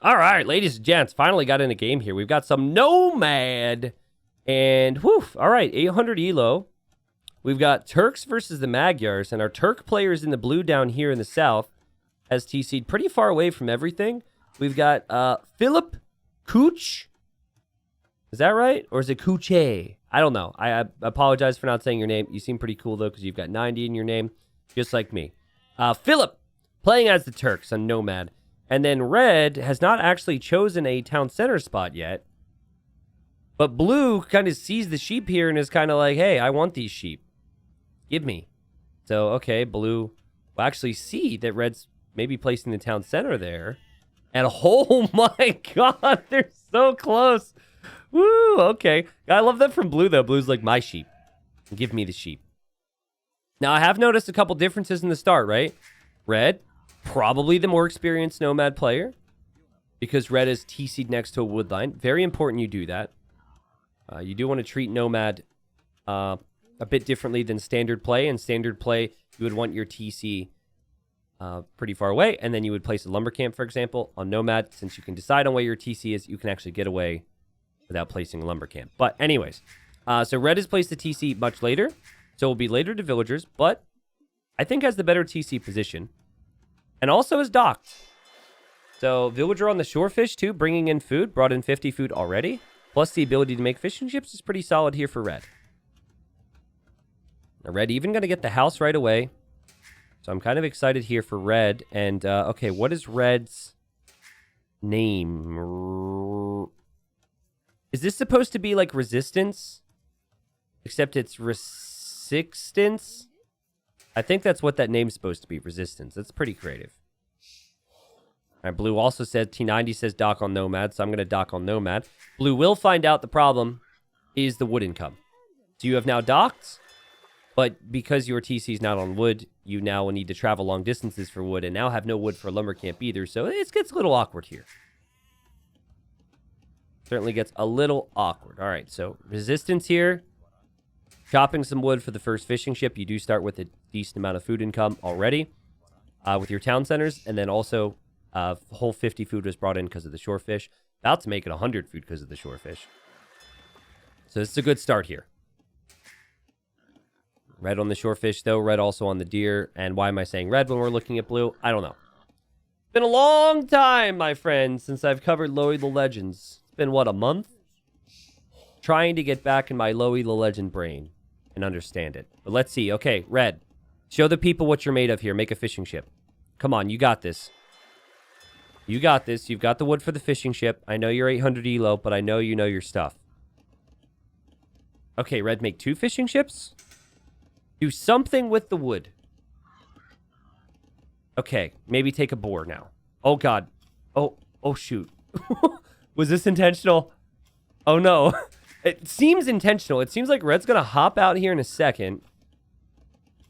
All right, ladies and gents, finally got in a game here. We've got some Nomad. And, whew, all right, 800 elo. We've got Turks versus the Magyars, and our Turk players in the blue down here in the south has TC'd pretty far away from everything. We've got Philip Kuch. Is that right? Or is it Kuche? I don't know. I apologize for not saying your name. You seem pretty cool, though, because you've got 90 in your name, just like me. Philip, playing as the Turks on Nomad. And then Red has not actually chosen a town center spot yet. But Blue kind of sees the sheep here and is kind of like, hey, I want these sheep. Give me. So, okay, Blue will actually see that Red's maybe placing the town center there. And oh my god, they're so close. Woo, okay. I love that from Blue, though. Blue's like, my sheep. Give me the sheep. Now, I have noticed a couple differences in the start, right? Red, probably the more experienced Nomad player. Because Red is TC'd next to a wood line. Very important you do that. You do want to treat Nomad a bit differently than standard play. In standard play, you would want your TC pretty far away, and then you would place a lumber camp, for example. On Nomad, since you can decide on where your TC is, you can actually get away without placing a lumber camp. But anyways, so Red has placed the TC much later, so it will be later to villagers, but I think has the better TC position, and also is docked. So villager on the shorefish too, bringing in food, brought in 50 food already. Plus, the ability to make fishing chips is pretty solid here for Red. Now, Red even going to get the house right away. So I'm kind of excited here for Red. And, okay, what is Red's name? Is this supposed to be like resistance? Except it's resistance? I think that's what that name's supposed to be, resistance. That's pretty creative. All right, Blue also said, T90 says dock on Nomad, so I'm going to dock on Nomad. Blue will find out the problem is the wood income. So you have now docked, but because your TC is not on wood, you now will need to travel long distances for wood and now have no wood for a lumber camp either, so it gets a little awkward here. Certainly gets a little awkward. All right, so resistance here. Chopping some wood for the first fishing ship. You do start with a decent amount of food income already with your town centers, and then also... whole 50 food was brought in because of the shorefish. About to make it 100 food because of the shorefish. So this is a good start here. Red on the shorefish, though. Red also on the deer. And why am I saying red when we're looking at blue? I don't know. It's been a long time, my friends, since I've covered Loey the Legends. It's been, what, a month? Trying to get back in my Loey the Legend brain and understand it. But let's see. Okay, Red. Show the people what you're made of here. Make a fishing ship. Come on, you got this. You got this. You've got the wood for the fishing ship. I know you're 800 elo, but I know you know your stuff. Okay, Red, make 2 fishing ships. Do something with the wood. Okay, maybe take a boar now. Oh, God. Oh, shoot. Was this intentional? Oh, no. It seems intentional. It seems like Red's going to hop out here in a second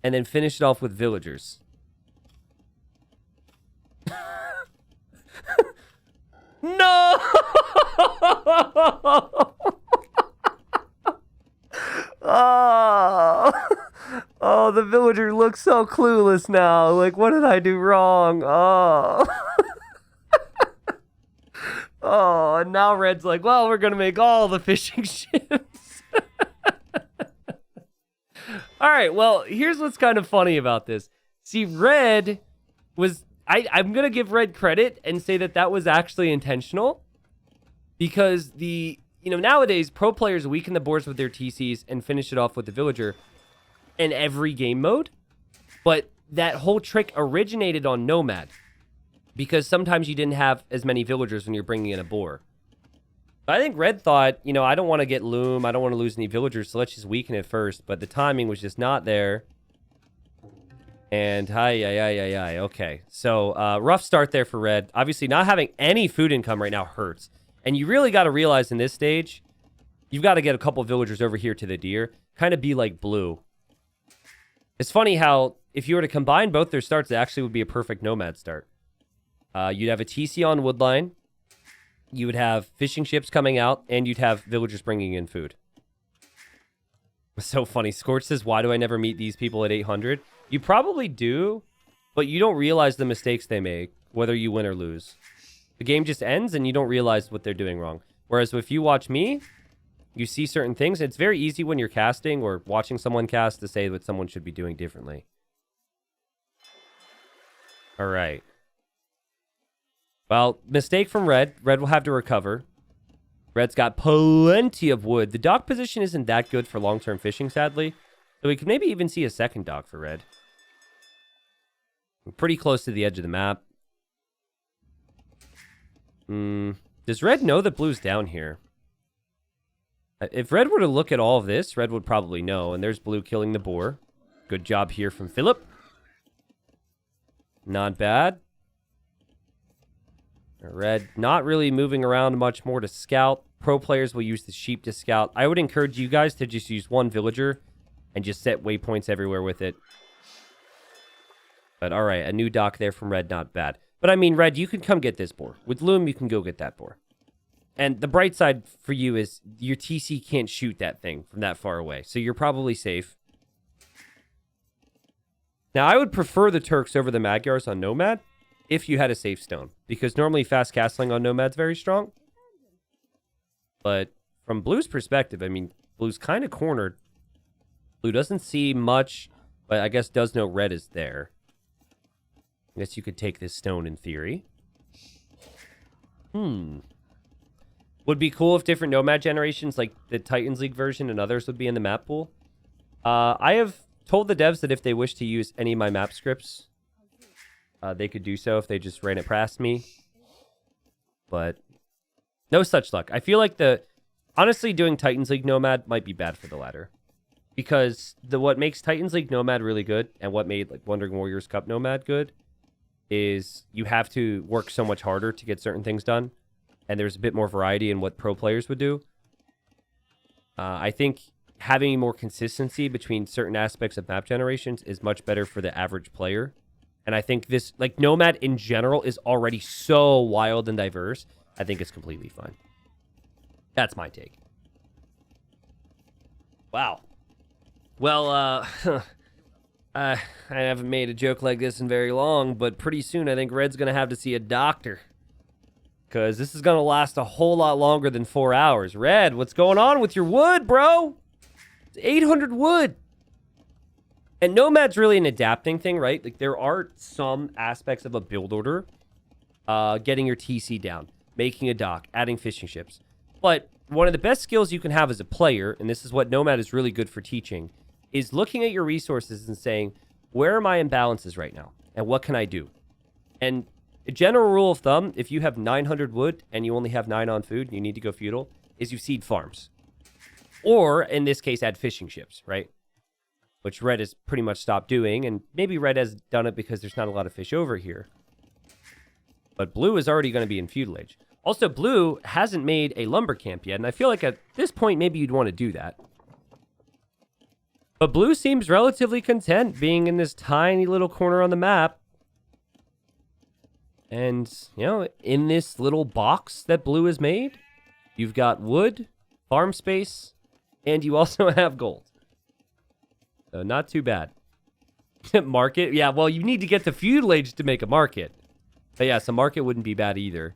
and then finish it off with villagers. No! Oh, the villager looks so clueless now. Like, what did I do wrong? Oh. Oh, and now Red's like, well, we're going to make all the fishing ships. All right, well, here's what's kind of funny about this. See, Red was... I'm going to give Red credit and say that that was actually intentional because nowadays pro players weaken the boards with their TCs and finish it off with the villager in every game mode. But that whole trick originated on Nomad because sometimes you didn't have as many villagers when you're bringing in a boar. I think Red thought, I don't want to get loom. I don't want to lose any villagers, so let's just weaken it first. But the timing was just not there. And okay. So rough start there for Red. Obviously, not having any food income right now hurts. And you really got to realize in this stage, you've got to get a couple villagers over here to the deer. Kind of be like Blue. It's funny how if you were to combine both their starts, it actually would be a perfect Nomad start. You'd have a TC on woodline. You would have fishing ships coming out. And you'd have villagers bringing in food. It's so funny. Scorch says, why do I never meet these people at 800? You probably do, but you don't realize the mistakes they make, whether you win or lose. The game just ends and you don't realize what they're doing wrong. Whereas if you watch me, you see certain things. It's very easy when you're casting or watching someone cast to say what someone should be doing differently. All right. Well, mistake from Red. Red will have to recover. Red's got plenty of wood. The dock position isn't that good for long-term fishing, sadly. So we could maybe even see a second dock for Red. We're pretty close to the edge of the map. Does Red know that Blue's down here? If Red were to look at all of this, Red would probably know. And there's Blue killing the boar. Good job here from Philip. Not bad. Red not really moving around much more to scout. Pro players will use the sheep to scout. I would encourage you guys to just use one villager and just set waypoints everywhere with it. But all right, a new dock there from Red, not bad. But I mean, Red, you can come get this boar. With Loom, you can go get that boar. And the bright side for you is your TC can't shoot that thing from that far away. So you're probably safe. Now, I would prefer the Turks over the Magyars on Nomad if you had a safe stone. Because normally fast castling on Nomad's very strong. But from Blue's perspective, I mean, Blue's kind of cornered. Blue doesn't see much, but I guess does know Red is there. I guess you could take this stone in theory. Would be cool if different Nomad generations, like the Titans League version and others, would be in the map pool. I have told the devs that if they wish to use any of my map scripts, they could do so if they just ran it past me. But no such luck. I feel like honestly, doing Titans League Nomad might be bad for the ladder. Because what makes Titans League Nomad really good, and what made like Wandering Warriors Cup Nomad good, is you have to work so much harder to get certain things done. And there's a bit more variety in what pro players would do. I think having more consistency between certain aspects of map generations is much better for the average player. And I think this, like Nomad in general, is already so wild and diverse. I think it's completely fine. That's my take. Wow. Well, I haven't made a joke like this in very long, but pretty soon I think Red's going to have to see a doctor. Because this is going to last a whole lot longer than 4 hours. Red, what's going on with your wood, bro? It's 800 wood. And Nomad's really an adapting thing, right? Like, there are some aspects of a build order. Getting your TC down, making a dock, adding fishing ships. But one of the best skills you can have as a player, and this is what Nomad is really good for teaching, is looking at your resources and saying, where are my imbalances right now? And what can I do? And a general rule of thumb, if you have 900 wood and you only have 9 on food and you need to go feudal, is you seed farms. Or, in this case, add fishing ships, right? Which Red has pretty much stopped doing, and maybe Red has done it because there's not a lot of fish over here. But Blue is already going to be in feudal age. Also, Blue hasn't made a lumber camp yet, and I feel like at this point, maybe you'd want to do that. But Blue seems relatively content being in this tiny little corner on the map. And, you know, in this little box that Blue has made, you've got wood, farm space, and you also have gold. So not too bad. Market? Yeah, well, you need to get to feudal age to make a market. But yeah, so market wouldn't be bad either.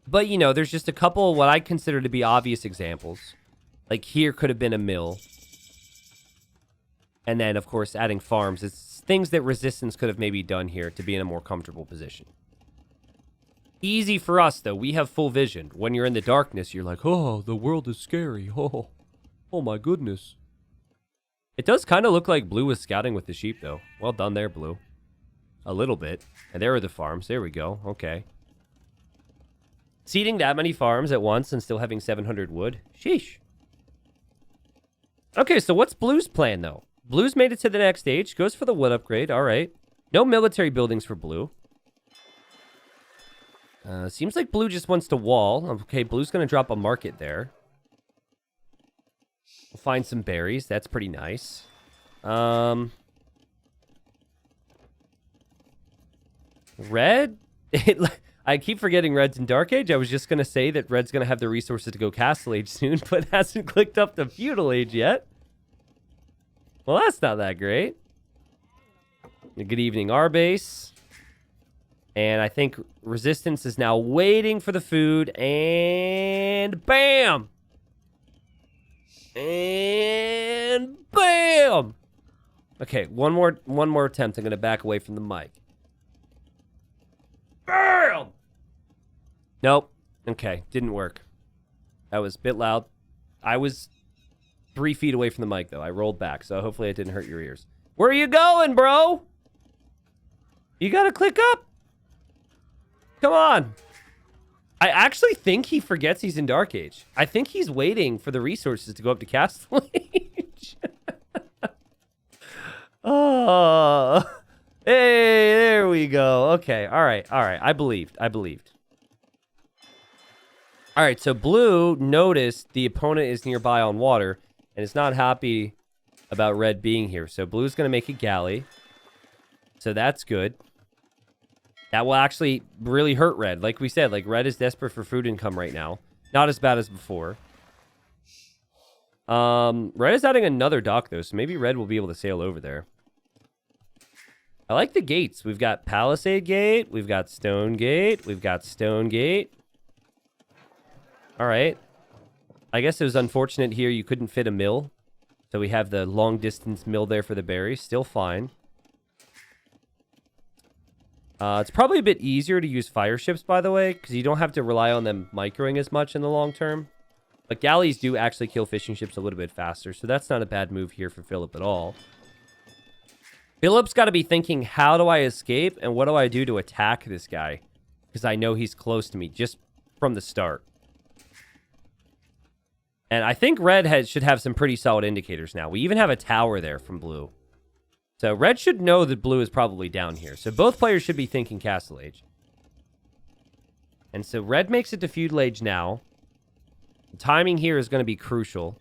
But, you know, there's just a couple of what I consider to be obvious examples. Like here could have been a mill. And then, of course, adding farms. It's things that Resistance could have maybe done here to be in a more comfortable position. Easy for us, though. We have full vision. When you're in the darkness, you're like, oh, the world is scary. Oh my goodness. It does kind of look like Blue was scouting with the sheep, though. Well done there, Blue. A little bit. And there are the farms. There we go. Okay. Seeding that many farms at once and still having 700 wood. Sheesh. Okay, so what's Blue's plan, though? Blue's made it to the next stage. Goes for the wood upgrade. All right. No military buildings for Blue. Seems like Blue just wants to wall. Okay, Blue's going to drop a market there. We'll find some berries. That's pretty nice. Red? I keep forgetting Red's in Dark Age. I was just going to say that Red's going to have the resources to go Castle Age soon, but hasn't clicked up to Feudal Age yet. Well, that's not that great. Good evening, our base. And I think resistance is now waiting for the food. And bam! And bam! Okay, one more attempt. I'm going to back away from the mic. Bam! Nope. Okay, didn't work. That was a bit loud. I was 3 feet away from the mic, though. I rolled back, so hopefully it didn't hurt your ears. Where are you going, bro? You got to click up. Come on. I actually think he forgets he's in Dark Age. I think he's waiting for the resources to go up to Castle Age. Oh. Hey, there we go. Okay, all right. I believed. All right, so blue noticed the opponent is nearby on water and is not happy about red being here. So blue's going to make a galley. So that's good. That will actually really hurt red. Like we said, like red is desperate for food income right now. Not as bad as before. Red is adding another dock, though, so maybe red will be able to sail over there. I like the gates. We've got Palisade Gate. We've got Stone Gate. We've got Stone Gate. All right. I guess it was unfortunate here you couldn't fit a mill. So we have the long-distance mill there for the berries. Still fine. It's probably a bit easier to use fire ships, by the way, because you don't have to rely on them microing as much in the long term. But galleys do actually kill fishing ships a little bit faster, so that's not a bad move here for Philip at all. Philip's got to be thinking, how do I escape, and what do I do to attack this guy? Because I know he's close to me, just from the start. And I think red should have some pretty solid indicators now. We even have a tower there from blue. So red should know that blue is probably down here. So both players should be thinking Castle Age. And so red makes it to Feudal Age now. The timing here is going to be crucial.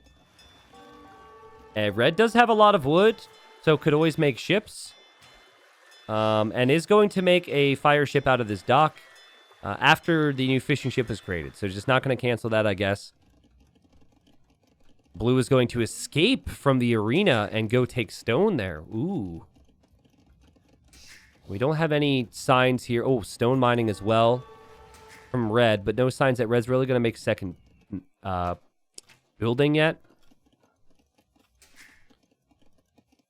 And red does have a lot of wood, so could always make ships. And is going to make a fire ship out of this dock after the new fishing ship is created. So just not going to cancel that, I guess. Blue is going to escape from the arena and go take stone there. Ooh. We don't have any signs here. Oh, stone mining as well from red, but no signs that red's really going to make second building yet.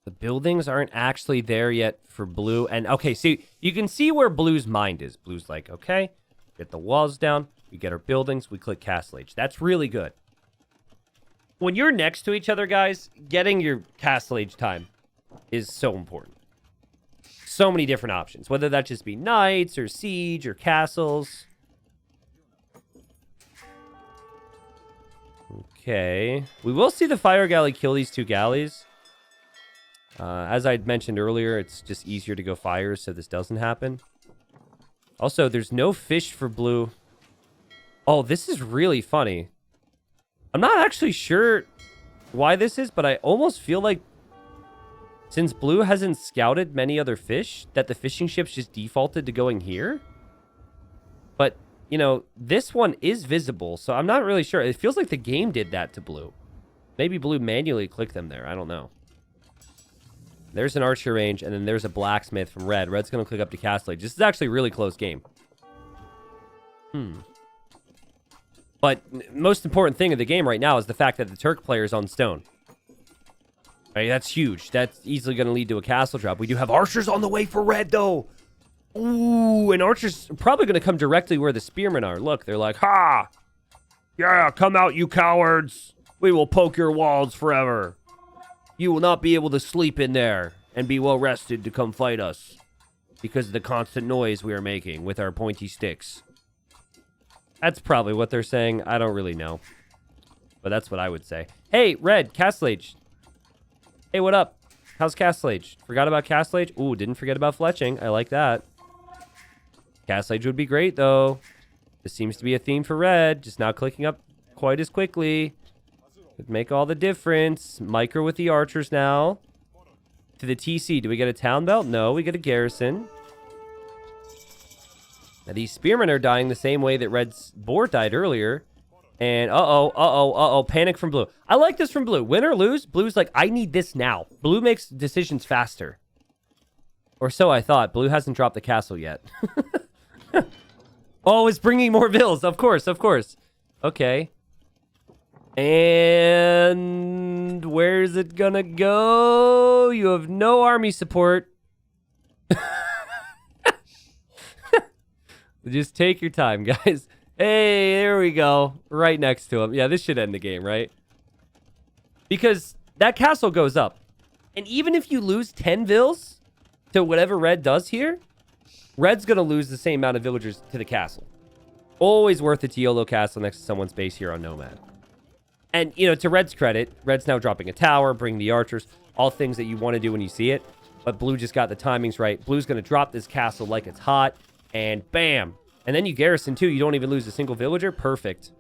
The buildings aren't actually there yet for blue. And, okay, see, you can see where blue's mind is. Blue's like, okay, get the walls down. We get our buildings. We click Castle Age. That's really good. When you're next to each other, guys, getting your Castle Age time is so important. So many different options, whether that just be knights or siege or castles. Okay. We will see the fire galley kill these two galleys. As I mentioned earlier, it's just easier to go fires, so this doesn't happen. Also, there's no fish for blue. Oh, this is really funny. I'm not actually sure why this is, but I almost feel like since blue hasn't scouted many other fish, that the fishing ships just defaulted to going here. But, you know, this one is visible, so I'm not really sure. It feels like the game did that to blue. Maybe blue manually clicked them there. I don't know. There's an archer range, and then there's a blacksmith from red. Red's going to click up to Castle Age. This is actually a really close game. But most important thing of the game right now is the fact that the Turk player is on stone. Right, that's huge. That's easily going to lead to a castle drop. We do have archers on the way for red, though. Ooh, and archers are probably going to come directly where the spearmen are. Look, they're like, ha! Yeah, come out, you cowards. We will poke your walls forever. You will not be able to sleep in there and be well rested to come fight us because of the constant noise we are making with our pointy sticks. That's probably what they're saying. I don't really know. But that's what I would say. Hey, red, Castle Age. Hey, what up? How's Castle Age? Forgot about Castle Age? Ooh, didn't forget about fletching. I like that. Castle Age would be great, though. This seems to be a theme for red. Just not clicking up quite as quickly. Would make all the difference. Micro with the archers now. To the TC. Do we get a town belt? No, we get a garrison. Now, these spearmen are dying the same way that red's boar died earlier. And panic from blue. I like this from blue. Win or lose, blue's like, I need this now. Blue makes decisions faster. Or so I thought. Blue hasn't dropped the castle yet. Oh, it's bringing more bills. Of course, of course. Okay. And where's it gonna go? You have no army support. Just take your time, guys. Hey, there we go. Right next to him. Yeah, this should end the game, right? Because that castle goes up. And even if you lose 10 vills to whatever red does here, red's going to lose the same amount of villagers to the castle. Always worth it to YOLO castle next to someone's base here on Nomad. And, you know, to red's credit, red's now dropping a tower, bring the archers, all things that you want to do when you see it. But blue just got the timings right. Blue's going to drop this castle like it's hot. And bam. And then you garrison too. You don't even lose a single villager. Perfect.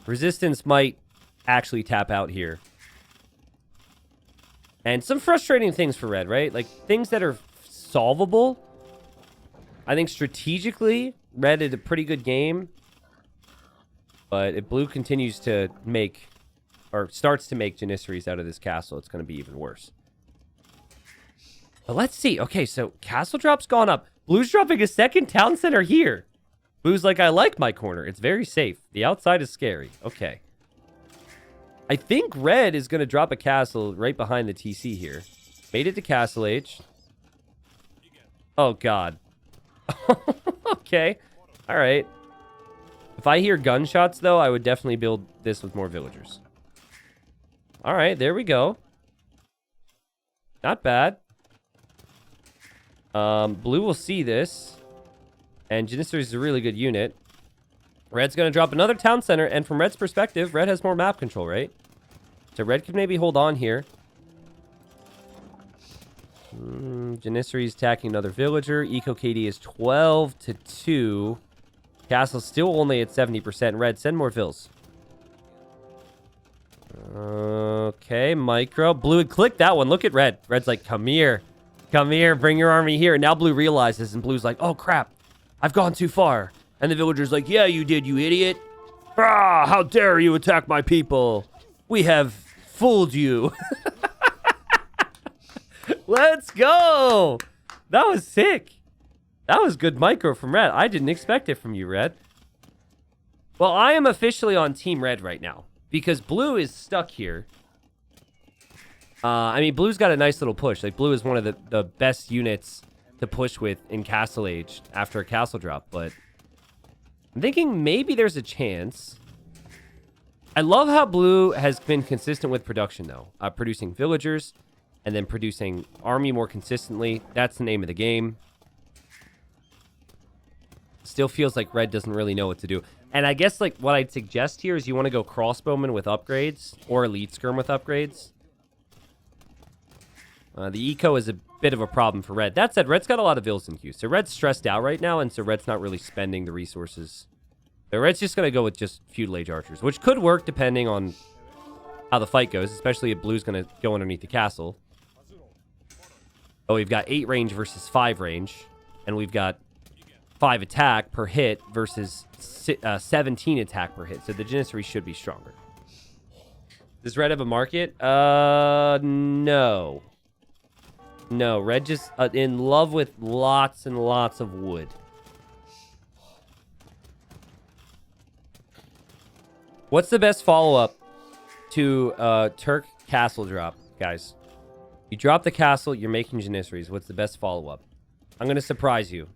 Resistance might actually tap out here. And some frustrating things for red, right? Like things that are solvable. I think strategically, red is a pretty good game. But if blue continues to make, or starts to make Janissaries out of this castle, it's going to be even worse. But let's see. Okay, so castle drop's gone up. Blue's dropping a second town center here. Blue's like, I like my corner. It's very safe. The outside is scary. Okay. I think red is going to drop a castle right behind the TC here. Made it to Castle Age. Oh, God. Okay. All right. If I hear gunshots, though, I would definitely build this with more villagers. All right, there we go. Not bad. Blue will see this. And Janissaries is a really good unit. Red's going to drop another town center. And from red's perspective, red has more map control, right? So red can maybe hold on here. Janissaries attacking another villager. Eco KD is 12 to 2. Castle's still only at 70%. Red, send more vills. Okay, micro. Blue had clicked that one. Look at red. Red's like, come here. Come here. Bring your army here. And now blue realizes, and blue's like, oh, crap. I've gone too far. And the villager's like, yeah, you did, you idiot. Ah, how dare you attack my people. We have fooled you. Let's go. That was sick. That was good micro from red. I didn't expect it from you, red. Well, I am officially on team red right now because blue is stuck here. I mean, blue's got a nice little push. Like, blue is one of the best units to push with in Castle Age after a castle drop, but I'm thinking maybe there's a chance. I love how blue has been consistent with production, though. Producing villagers and then producing army more consistently. That's the name of the game. Still feels like red doesn't really know what to do. And I guess, like, what I'd suggest here is you want to go crossbowman with upgrades or elite skirm with upgrades. The eco is a bit of a problem for red. That said, red's got a lot of vills in queue. So red's stressed out right now, and so red's not really spending the resources. So red's just going to go with just feudal age archers, which could work depending on how the fight goes, especially if blue's going to go underneath the castle. Oh, we've got 8 range versus 5 range, and we've got 5 attack per hit versus 17 attack per hit. So the Janissary should be stronger. Does red have a market? No. No, red just in love with lots and lots of wood. What's the best follow-up to Turk castle drop, guys? You drop the castle, you're making Janissaries. What's the best follow-up? I'm going to surprise you.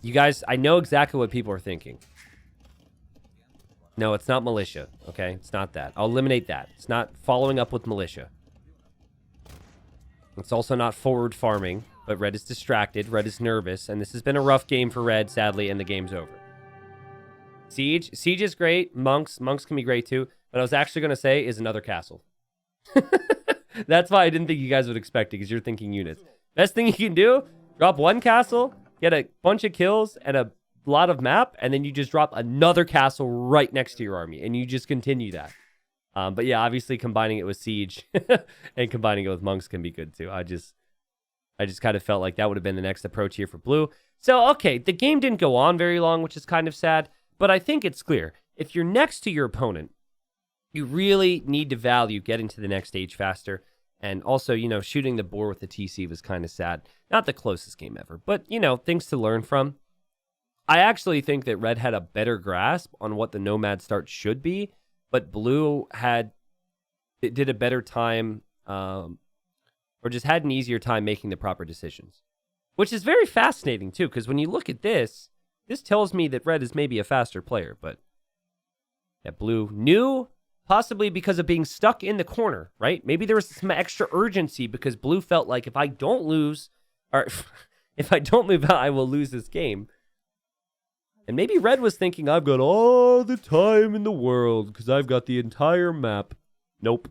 You guys, I know exactly what people are thinking. No, it's not militia, okay? It's not that. I'll eliminate that. It's not following up with militia. It's also not forward farming, but red is distracted. Red is nervous, and this has been a rough game for red, sadly, and the game's over. Siege. Siege is great. Monks can be great too. But I was actually going to say is another castle. That's why I didn't think you guys would expect it, because you're thinking units. Best thing you can do, drop one castle, get a bunch of kills and a lot of map, and then you just drop another castle right next to your army, and you just continue that. But yeah, obviously combining it with Siege and combining it with Monks can be good too. I just kind of felt like that would have been the next approach here for blue. So, okay, the game didn't go on very long, which is kind of sad, but I think it's clear. If you're next to your opponent, you really need to value getting to the next stage faster. And also, shooting the boar with the TC was kind of sad. Not the closest game ever, but, things to learn from. I actually think that red had a better grasp on what the Nomad start should be, but blue did a better time, or just had an easier time making the proper decisions. Which is very fascinating, too, because when you look at this tells me that red is maybe a faster player, but yeah, blue knew, possibly because of being stuck in the corner, right? Maybe there was some extra urgency because blue felt like if I don't lose, or if I don't move out, I will lose this game. And maybe red was thinking, I've got all the time in the world because I've got the entire map. Nope.